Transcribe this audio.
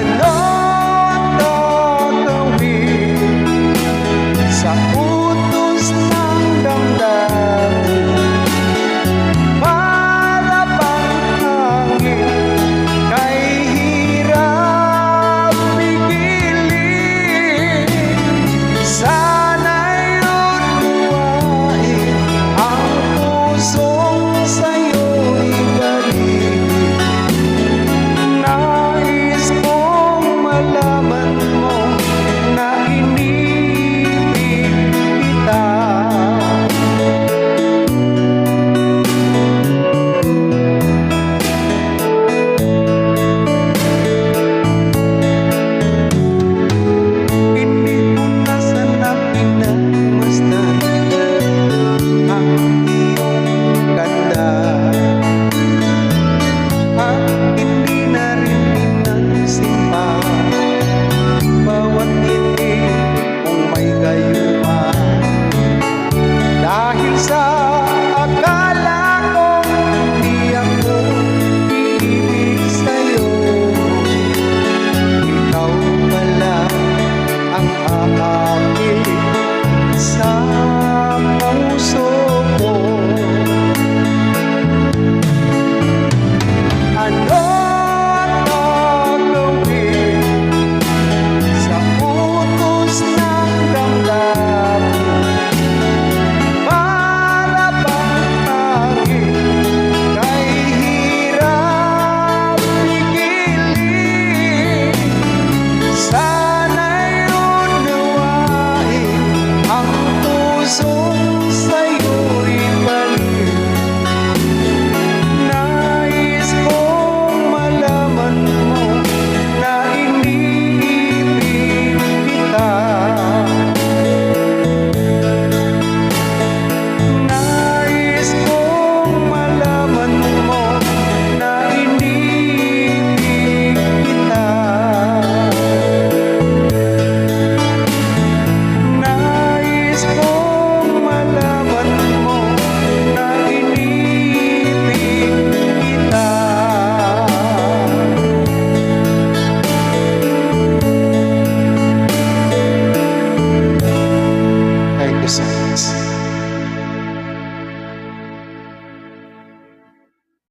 Ano ang gagawin sa utos ng damdamin? Para bang hangin kay hirap pigilin. Sana'y unawain ang pusong sa'yo'y balik. Nais kong malaman mo na inibig kita. Hindi ko na sana pinagmasdan ang iyong ganda, at hindi na rin pinansin pa bawat ngiti kung may gayuma. Dahil sa akala kong hindi ako iibig sa'yo, ikaw pala ang aakit sa puso ko. Ano ang gagawin sa utos ng damdamin? Para bang hangin kay hirap pigilin. Sana'y unawain ang pusong sa'yo'y balik. Nais kong malaman mo na inibig kita. Nais kong malaman mo na inibig kita. Nais kong malaman mo na inibig kita. Thank you so much.